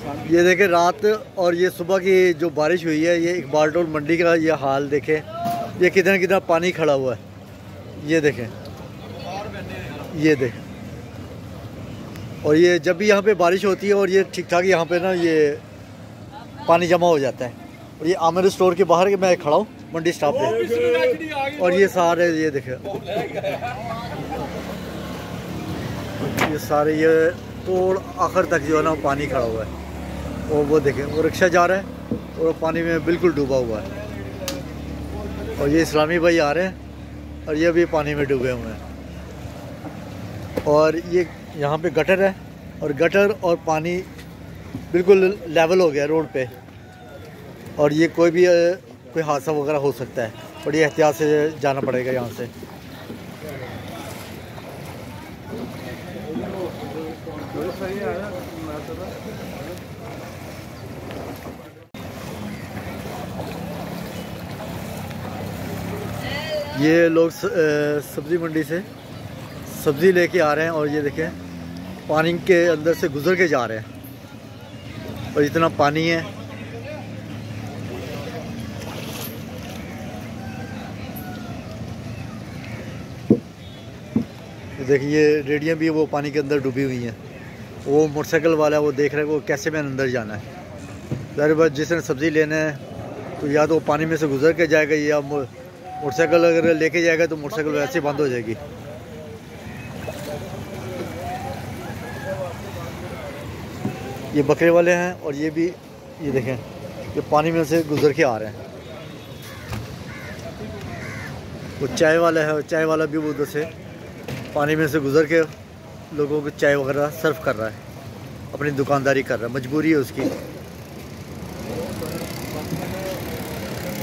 ये देखें रात और ये सुबह की जो बारिश हुई है, ये इकबाल टोल मंडी का ये हाल देखें, ये कितना कितना पानी खड़ा हुआ है। ये देखें, ये देखें। और ये जब भी यहाँ पे बारिश होती है और ये ठीक ठाक यहाँ पे ना ये पानी जमा हो जाता है। और ये आमिर स्टोर के बाहर के मैं खड़ा हूँ मंडी स्टॉप पे, और ये सारे ये देखें, ये सारे ये तोड़ आखिर तक जो है ना पानी खड़ा हुआ है। और वो देखें, वो रिक्शा जा रहा है और पानी में बिल्कुल डूबा हुआ है। और ये इस्लामी भाई आ रहे हैं और ये भी पानी में डूबे हुए हैं। और ये यहाँ पे गटर है और गटर और पानी बिल्कुल लेवल हो गया रोड पे, और ये कोई हादसा वगैरह हो सकता है। बड़ी एहतियात से जाना पड़ेगा यहाँ से। ये लोग सब्ज़ी मंडी से सब्ज़ी लेके आ रहे हैं और ये देखें पानी के अंदर से गुज़र के जा रहे हैं, और इतना पानी है। देखिए ये रेडियाँ भी वो पानी के अंदर डूबी हुई हैं। वो मोटरसाइकिल वाला वो देख रहा है वो कैसे में अंदर जाना है। ज़ाहिर बात जिसने सब्ज़ी लेना है तो या तो वो पानी में से गुज़र के जाएगा, या मोटरसाइकिल अगर लेके जाएगा तो मोटरसाइकिल वैसे ही बंद हो जाएगी। ये बकरे वाले हैं और ये भी ये देखें, ये पानी में से गुज़र के आ रहे हैं। वो चाय वाला है, चाय वाला भी वो उधर से पानी में से गुज़र के लोगों को चाय वगैरह सर्व कर रहा है, अपनी दुकानदारी कर रहा है, मजबूरी है उसकी।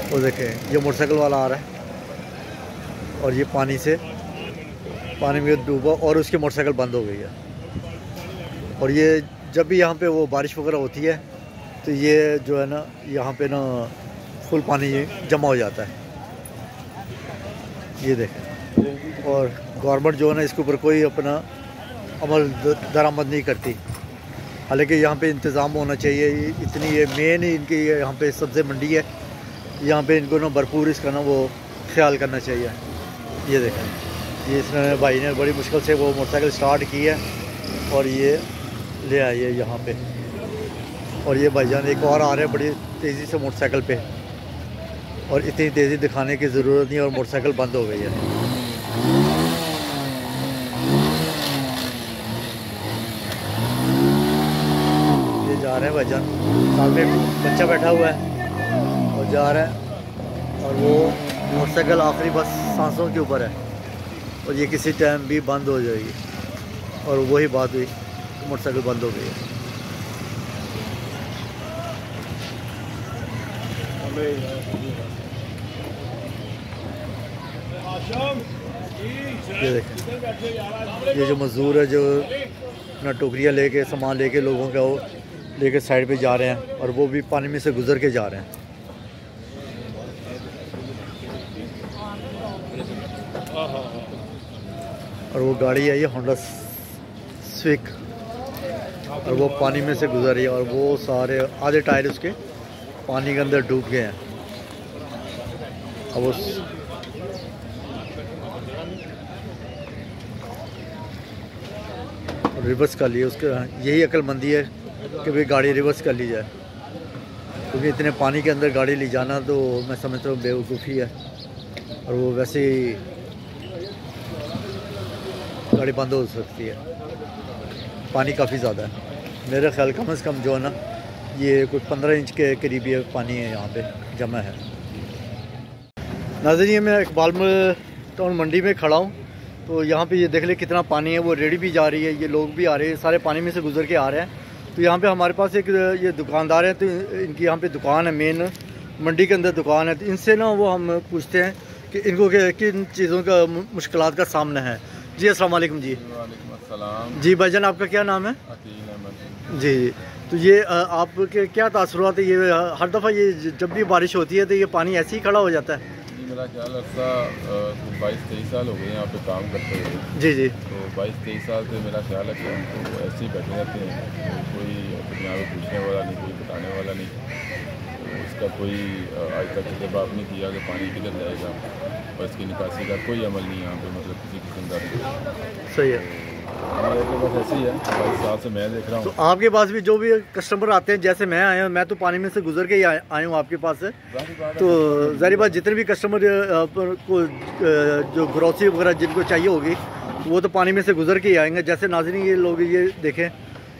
वो देखें ये मोटरसाइकिल वाला आ रहा है और ये पानी में डूबा और उसकी मोटरसाइकिल बंद हो गई है। और ये जब भी यहाँ पे वो बारिश वगैरह होती है तो ये जो है ना यहाँ पे ना फुल पानी जमा हो जाता है। ये देखें, और गवर्नमेंट जो है ना इसके ऊपर कोई अपना अमल दरामद नहीं करती। हालांकि यहाँ पे इंतज़ाम होना चाहिए। इतनी ये मेन इनकी यहाँ पे सब्ज़ी मंडी है, यहाँ पे इनको ना भरपूर इसका ना वो ख्याल करना चाहिए। ये देखें, ये इसने भाई ने बड़ी मुश्किल से वो मोटरसाइकिल स्टार्ट की है और ये ले आए यहाँ पे। और ये भाईजान एक और आ रहे हैं बड़ी तेज़ी से मोटरसाइकिल पे, और इतनी तेज़ी दिखाने की ज़रूरत नहीं, और मोटरसाइकिल बंद हो गई है। ये जा रहे हैं भाईजान, सामने बच्चा बैठा हुआ है और जा रहा है, और वो मोटरसाइकिल आखिरी बस सांसों के ऊपर है, और ये किसी टाइम भी बंद हो जाएगी। और वही बात हुई, मोटरसाइकिल बंद हो गई है। ये देखें, ये जो मज़दूर है जो अपना टोकरियाँ लेके सामान लेके लोगों का वो लेके साइड पे जा रहे हैं, और वो भी पानी में से गुज़र के जा रहे हैं। और वो गाड़ी है ये होंडा स्विक, और वो पानी में से गुजर रही है, और वो सारे आधे टायर उसके पानी के अंदर डूब गए हैं। अब उस रिवर्स कर लिए, उसके यही अक्लमंदी है कि भाई गाड़ी रिवर्स कर ली जाए, क्योंकि इतने पानी के अंदर गाड़ी ले जाना तो मैं समझता हूँ बेवकूफ़ी है। और वो वैसे ही गाड़ी बंद हो सकती है, पानी काफ़ी ज़्यादा है। मेरा ख्याल कम से कम जो है ना ये कुछ 15 इंच के करीब ये पानी है यहाँ पे जमा है। नाज़रीन, मैं इकबाल टाउन मंडी में खड़ा हूँ, तो यहाँ पे ये देख ले कितना पानी है। वो रेडी भी जा रही है, ये लोग भी आ रहे हैं, सारे पानी में से गुजर के आ रहे हैं। तो यहाँ पे हमारे पास एक ये दुकानदार है, तो इनकी यहाँ पे दुकान है, मेन मंडी के अंदर दुकान है। तो इनसे ना वो हम पूछते हैं कि इनको किन चीज़ों का मुश्किलात का सामना है। जी अस्सलाम वालेकुम जी। जी भाईजान, आपका क्या नाम है? जी। तो ये आपके क्या तासुरात है? ये हर दफ़ा ये जब भी बारिश होती है तो ये पानी ऐसे ही खड़ा हो जाता है? मेरा ख्याल अर्सा 22-23 साल हो गए यहाँ पे काम करते हुए। जी जी। तो 22-23 साल से मेरा ख्याल है कि हम तो ऐसे ही बैठे रहते हैं, कोई यहाँ पे पूछने वाला नहीं, कोई बताने वाला नहीं। तो इसका कोई आज तक जवाब नहीं किया कि पानी किधर जाएगा, और इसकी निकासी का कोई अमल नहीं यहाँ पे, मतलब किसी किस्म का नहीं। सही है। तो बस ऐसे ही है, 22 साल से मैं देख रहा हूँ। तो आपके पास भी जो भी कस्टमर आते हैं, जैसे मैं आया हूँ, मैं तो पानी में से गुजर के ही आया हूँ आपके पास से, तो ज़ाहिर बात जितने भी कस्टमर को जो ग्रोसरी वगैरह जिनको चाहिए होगी वो तो पानी में से गुजर के ही आएंगे। जैसे नाज़रीन ये लोग ये देखें,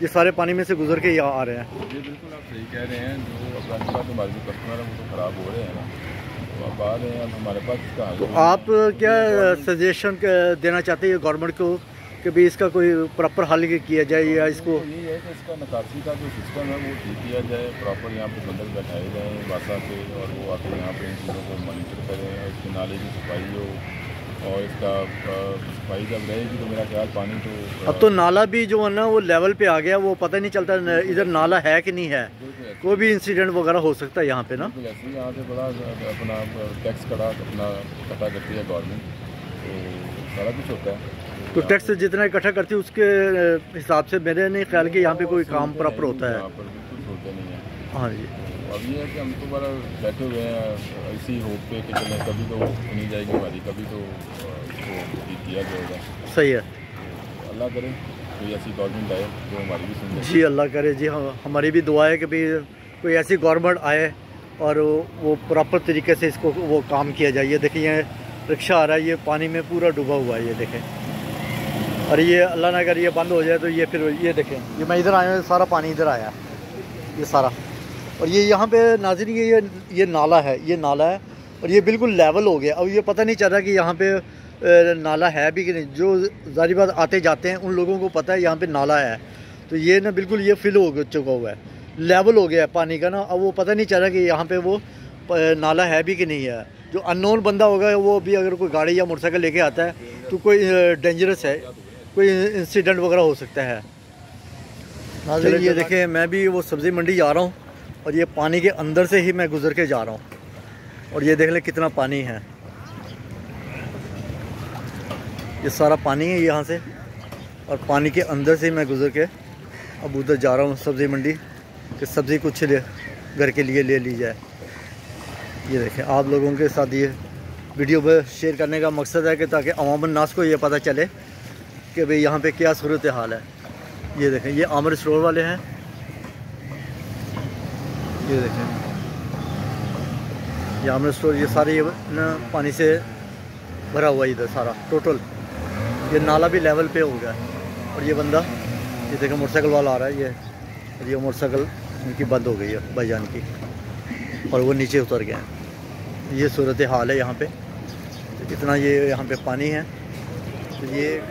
ये सारे पानी में से गुजर के ही आ रहे हैं। ये बिल्कुल आप सही कह रहे हैं। जो अपना हमारे जो कस्टमर है वो तो ख़राब हो रहे हैं ना, तो आप आ रहे हैं, अब हमारे पास इसका तो आप क्या सजेशन देना चाहते हैं गवर्नमेंट को कि भाई इसका कोई प्रॉपर हल किया जाए, या इसको यही है कि इसका निकासी का जो सिस्टम है वो ठीक किया जाए, प्रॉपर यहाँ पे बंदर बैठाए जाएँ वासा के, और वो आके यहाँ पे इन चीज़ों को मॉनिटर करें, और इसके नाले की सफाई हो, और इसका सफाई जब रहेगी तो मेरा ख्याल पानी तो अब तो नाला भी जो है ना वो लेवल पे आ गया, वो पता नहीं चलता इधर नाला है कि नहीं है, कोई भी इंसिडेंट वगैरह हो सकता है यहाँ पे ना। बिल्कुल ऐसे ही यहाँ से बड़ा अपना टैक्स कटा करती है गवर्नमेंट, तो सारा कुछ होता है। तो टैक्स जितना इकट्ठा करती है उसके हिसाब से मेरे नहीं ख्याल कि यहाँ पे कोई काम प्रॉपर होता है। यहाँ पर बिल्कुल होता नहीं है। हाँ जी। अब ये है कि हम तो बड़ा बैठे हुए हैं इसी होप पे कि चलें, कभी तो सुनी जाएगी हमारी, कभी तो इसको ठीक किया जाएगा। सही है। तो अल्लाह करे कोई ऐसी गवर्नमेंट आए जो हमारी भी सुन ले। जी अल्लाह करे जी। हमारी भी दुआ है कि भाई कोई ऐसी गवर्नमेंट आए और वो प्रॉपर तरीके से इसको वो काम किया जाए। ये देखिए ये रिक्शा आ रहा है, ये पानी में पूरा डूबा हुआ है, ये देखें। और ये अल्लाह ना करे ये बंद हो जाए तो ये फिर ये देखें, ये मैं इधर आया हूँ, सारा पानी इधर आया ये सारा। और ये यहाँ पे नाज़रीन ये नाला है, ये नाला है, और ये बिल्कुल लेवल हो गया। अब ये पता नहीं चल रहा कि यहाँ पे नाला है भी कि नहीं। जो ज़ाहिर बात आते जाते हैं उन लोगों को पता है यहाँ पे नाला है, तो ये ना बिल्कुल ये फिल हो चुका हुआ है, लेवल हो गया है पानी का ना। अब वो पता नहीं चल रहा कि यहाँ पे वो नाला है भी कि नहीं है। जो अननोन बंदा होगा वो भी अगर कोई गाड़ी या मोटरसाइकिल लेके आता है तो कोई डेंजरस है, कोई इंसिडेंट वगैरह हो सकता है। नाज़रीन ये देखें, मैं भी वो सब्ज़ी मंडी जा रहा हूँ और ये पानी के अंदर से ही मैं गुज़र के जा रहा हूँ, और ये देख लें कितना पानी है। ये सारा पानी है यहाँ से, और पानी के अंदर से मैं गुज़र के अब उधर जा रहा हूँ सब्ज़ी मंडी कि सब्ज़ी कुछ घर के लिए ले ली जाए। ये देखें, आप लोगों के साथ ये वीडियो पर शेयर करने का मकसद है कि ताकि अवाम नास को ये पता चले कि भाई यहाँ पे क्या सूरत हाल है। ये देखें, ये आमिर स्टोर वाले हैं, ये देखें ये आमिर स्टोर, ये सारे ये ना पानी से भरा हुआ इधर सारा टोटल। ये नाला भी लेवल पे हो गया है। और ये बंदा ये देखें मोटरसाइकिल वाला आ रहा है, ये मोटरसाइकिल इनकी बंद हो गई है भाईजान की, और वो नीचे उतर गए हैं। ये सूरत हाल है यहाँ पे, इतना ये यहाँ पे पानी है। तो ये